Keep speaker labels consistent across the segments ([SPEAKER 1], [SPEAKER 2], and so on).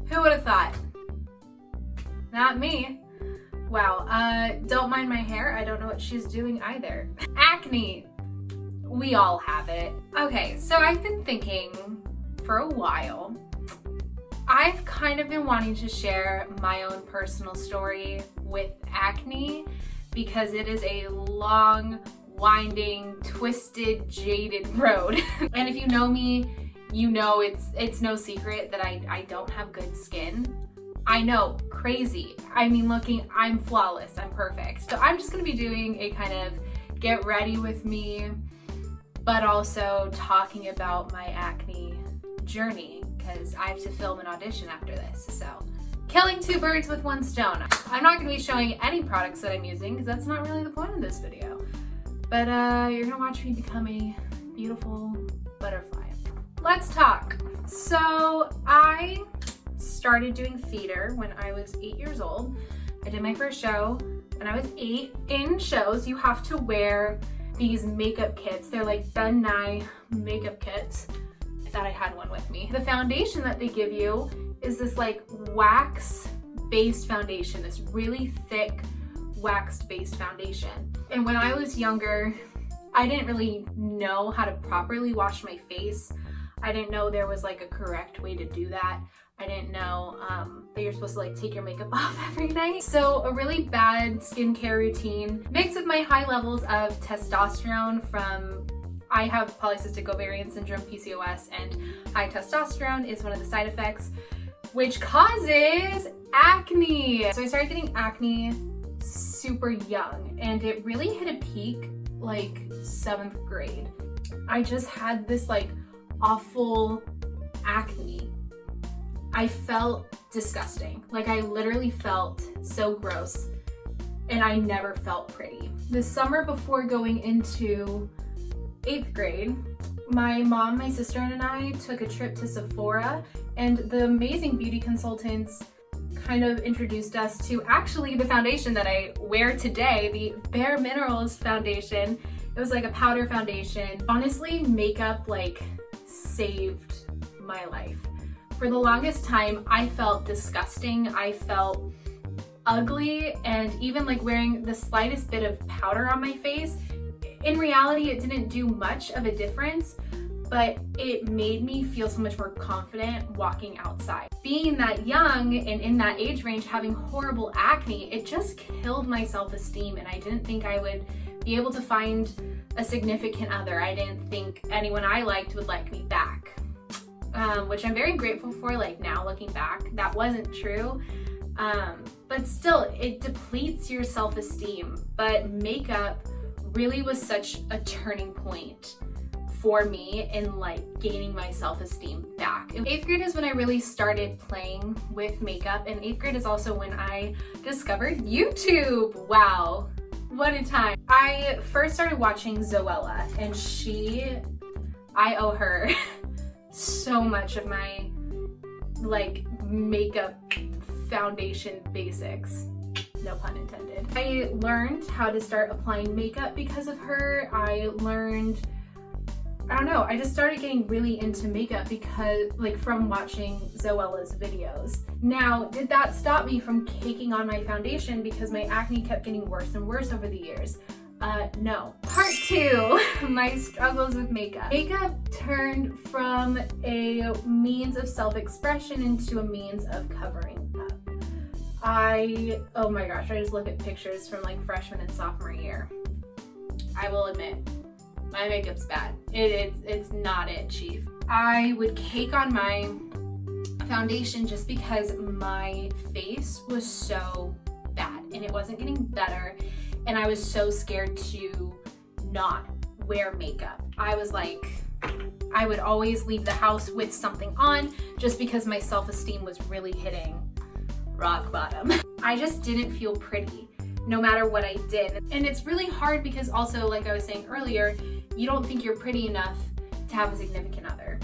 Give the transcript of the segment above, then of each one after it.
[SPEAKER 1] Who would have thought? Not me. Wow, don't mind my hair. I don't know what she's doing either. Acne. We all have it. Okay, so I've been thinking for a while. I've kind of been wanting to share my own personal story with acne because it is a long, winding, twisted, jaded road. And if you know me, you know it's no secret that I don't have good skin. I know, crazy. I mean, I'm flawless, I'm perfect. So I'm just gonna be doing a kind of get ready with me, but also talking about my acne journey because I have to film an audition after this. So killing two birds with one stone. I'm not gonna be showing any products that I'm using because that's not really the point of this video. But you're gonna watch me become a beautiful butterfly. Let's talk. So I started doing theater when I was 8 years old. I did my first show when I was 8. In shows, you have to wear these makeup kits. They're like Ben Nye makeup kits. I thought I had one with me. The foundation that they give you is this like wax-based foundation, this really thick wax-based foundation. And when I was younger, I didn't really know how to properly wash my face. I didn't know there was like a correct way to do that. I didn't know that you're supposed to like take your makeup off every night. So a really bad skincare routine mixed with my high levels of testosterone from, I have polycystic ovarian syndrome, PCOS, and high testosterone is one of the side effects, which causes acne. So I started getting acne super young and it really hit a peak like 7th grade. I just had this like awful acne. I felt disgusting. Like I literally felt so gross and I never felt pretty. The summer before going into 8th grade, my mom, my sister, and I took a trip to Sephora, and the amazing beauty consultants kind of introduced us to actually the foundation that I wear today, the Bare Minerals foundation. It was like a powder foundation. Honestly, makeup like saved my life. For the longest time, I felt disgusting. I felt ugly, and even like wearing the slightest bit of powder on my face, in reality, it didn't do much of a difference, but it made me feel so much more confident walking outside. Being that young and in that age range, having horrible acne, it just killed my self-esteem, and I didn't think I would be able to find a significant other. I didn't think anyone I liked would like me back. Which I'm very grateful for, like now looking back, that wasn't true. But still, it depletes your self-esteem. But makeup really was such a turning point for me in like gaining my self-esteem back. In 8th grade is when I really started playing with makeup, and 8th grade is also when I discovered YouTube. Wow, what a time. I first started watching Zoella, and I owe her so much of my like makeup foundation basics, no pun intended. I learned how to start applying makeup because of her. I just started getting really into makeup because like from watching Zoella's videos. Now, did that stop me from taking on my foundation because my acne kept getting worse and worse over the years? No. Part 2, my struggles with makeup. Makeup turned from a means of self-expression into a means of covering up. Oh my gosh, I just look at pictures from like freshman and sophomore year. I will admit, my makeup's bad. It's not it, chief. I would cake on my foundation just because my face was so bad and it wasn't getting better. And I was so scared to not wear makeup. I was like, I would always leave the house with something on just because my self-esteem was really hitting rock bottom. I just didn't feel pretty no matter what I did. And it's really hard because also, like I was saying earlier, you don't think you're pretty enough to have a significant other,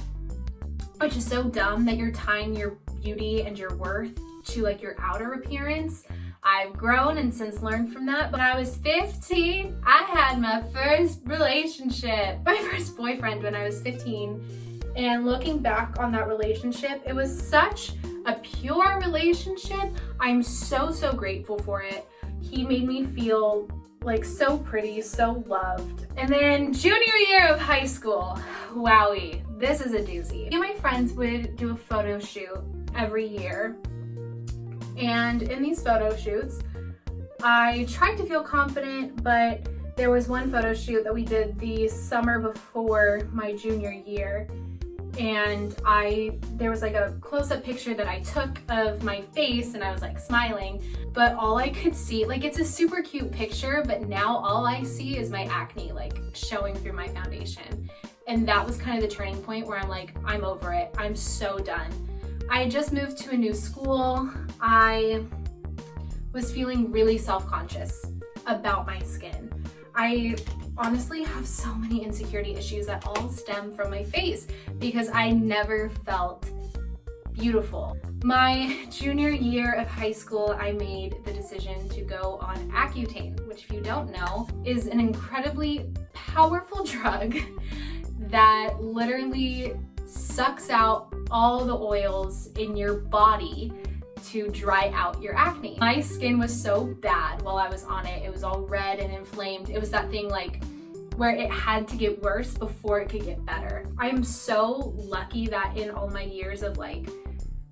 [SPEAKER 1] which is so dumb that you're tying your beauty and your worth to like your outer appearance. I've grown and since learned from that. When I was 15, I had my first relationship, my first boyfriend when I was 15. And looking back on that relationship, it was such a pure secure relationship. I'm so grateful for it. He made me feel like so pretty, so loved. And then junior year of high school, wowie, this is a doozy. Me and my friends would do a photo shoot every year. And in these photo shoots, I tried to feel confident, but there was one photo shoot that we did the summer before my junior year, and there was like a close-up picture that I took of my face and I was like smiling, but all I could see, like, it's a super cute picture, but now all I see is my acne like showing through my foundation. And that was kind of the turning point where I'm like, I'm over it. I'm so done. I just moved to a new school. I was feeling really self-conscious about my skin. I honestly have so many insecurity issues that all stem from my face because I never felt beautiful. My junior year of high school, I made the decision to go on Accutane, which, if you don't know, is an incredibly powerful drug that literally sucks out all the oils in your body to dry out your acne. My skin was so bad while I was on it. It was all red and inflamed. It was that thing like where it had to get worse before it could get better. I am so lucky that in all my years of like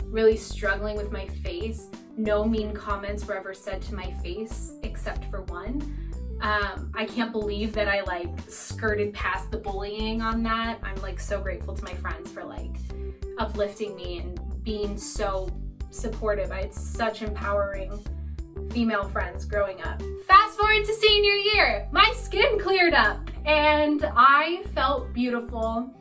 [SPEAKER 1] really struggling with my face, no mean comments were ever said to my face except for one. I can't believe that I like skirted past the bullying on that. I'm like so grateful to my friends for like uplifting me and being so supportive. I had such empowering female friends growing up. Fast forward to senior year, my skin cleared up and I felt beautiful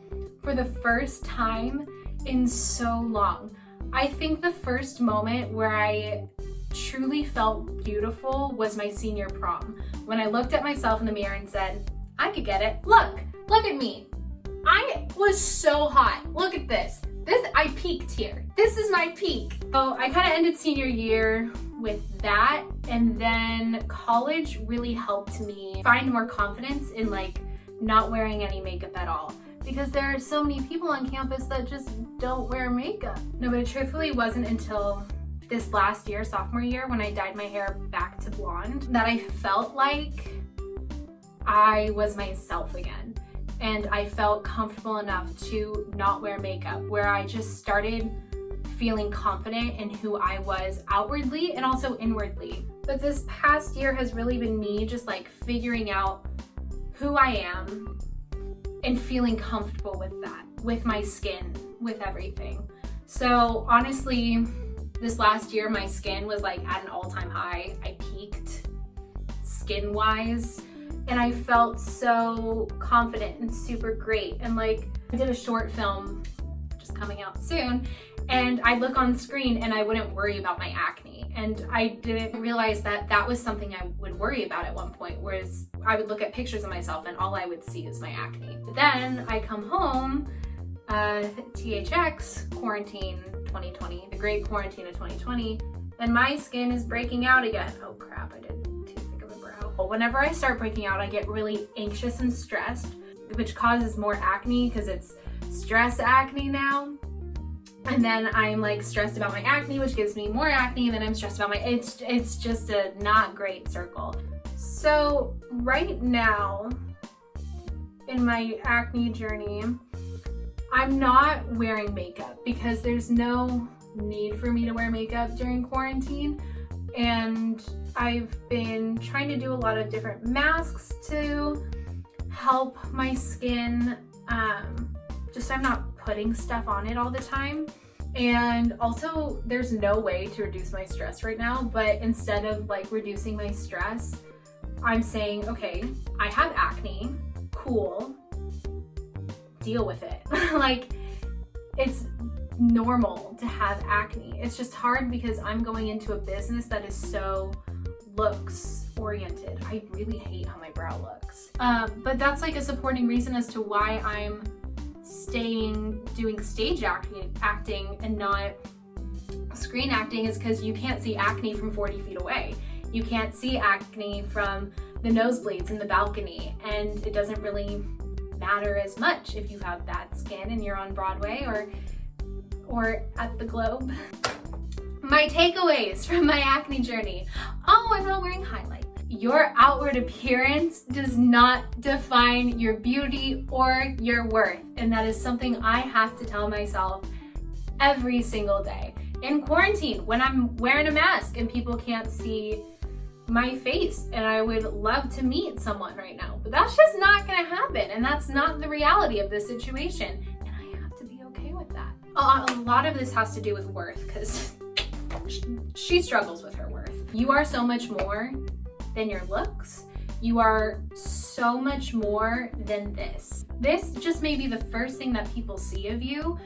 [SPEAKER 1] for the first time in so long. I think the first moment where I truly felt beautiful was my senior prom, when I looked at myself in the mirror and said, I could get it. Look at me. I was so hot. Look at this. I peaked here. This is my peak. So I kind of ended senior year with that, and then college really helped me find more confidence in like not wearing any makeup at all, because there are so many people on campus that just don't wear makeup. No, but it truthfully wasn't until this last year, sophomore year, when I dyed my hair back to blonde, that I felt like I was myself again. And I felt comfortable enough to not wear makeup, where I just started feeling confident in who I was outwardly and also inwardly. But this past year has really been me just like figuring out who I am and feeling comfortable with that, with my skin, with everything. So honestly, this last year, my skin was like at an all-time high. I peaked skin-wise. And I felt so confident and super great. And like, I did a short film, which is coming out soon, and I'd look on screen and I wouldn't worry about my acne. And I didn't realize that that was something I would worry about at one point, whereas I would look at pictures of myself and all I would see is my acne. But then I come home, THX, quarantine 2020, the great quarantine of 2020, and my skin is breaking out again. Oh crap, I did too thick of a brow. Whenever I start breaking out, I get really anxious and stressed, which causes more acne because it's stress acne now. And then I'm like stressed about my acne, which gives me more acne, and then I'm stressed about my, it's just a not great circle. So right now in my acne journey, I'm not wearing makeup because there's no need for me to wear makeup during quarantine. And I've been trying to do a lot of different masks to help my skin, just so I'm not putting stuff on it all the time. And also there's no way to reduce my stress right now, but instead of like reducing my stress, I'm saying, okay, I have acne, cool, deal with it. Like, it's normal to have acne. It's just hard because I'm going into a business that is so looks oriented. I really hate how my brow looks. But that's like a supporting reason as to why I'm doing stage acting and not screen acting, is because you can't see acne from 40 feet away. You can't see acne from the nosebleeds in the balcony, and it doesn't really matter as much if you have bad skin and you're on Broadway or at the Globe. My takeaways from my acne journey. Oh, I'm not wearing highlight. Your outward appearance does not define your beauty or your worth. And that is something I have to tell myself every single day. In quarantine, when I'm wearing a mask and people can't see my face, and I would love to meet someone right now, but that's just not gonna happen, and that's not the reality of this situation, and I have to be okay with that. A lot of this has to do with worth, because she struggles with her worth. You are so much more than your looks. You are so much more than this. This just may be the first thing that people see of you,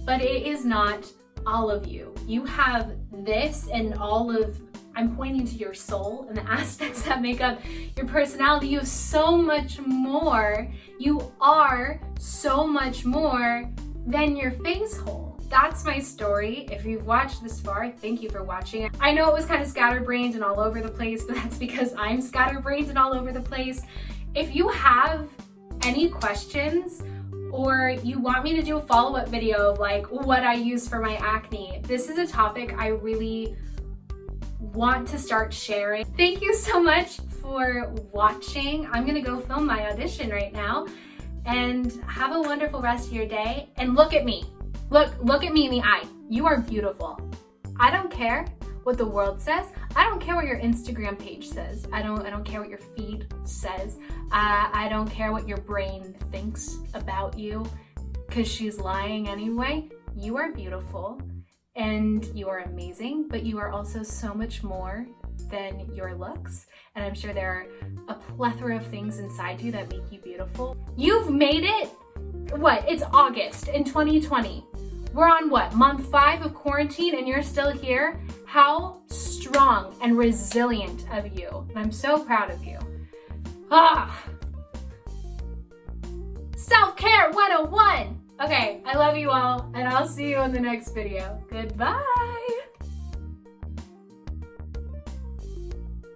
[SPEAKER 1] but it is not all of you. You have this and all of, I'm pointing to your soul and the aspects that make up your personality. You have so much more. You are so much more than your face hole. That's my story. If you've watched this far, thank you for watching. I know it was kind of scatterbrained and all over the place, but that's because I'm scatterbrained and all over the place. If you have any questions, or you want me to do a follow-up video of like what I use for my acne, this is a topic I really want to start sharing. Thank you so much for watching. I'm gonna go film my audition right now, and have a wonderful rest of your day. And look at me. Look at me in the eye. You are beautiful. I don't care what the world says. I don't care what your Instagram page says. I don't care what your feed says. I don't care what your brain thinks about you, because she's lying anyway. You are beautiful and you are amazing, but you are also so much more than your looks. And I'm sure there are a plethora of things inside you that make you beautiful. You've made it. What? It's August in 2020. We're on what, month 5 of quarantine, and you're still here? How strong and resilient of you. And I'm so proud of you. Self-care 101. Okay, I love you all, and I'll see you in the next video. Goodbye.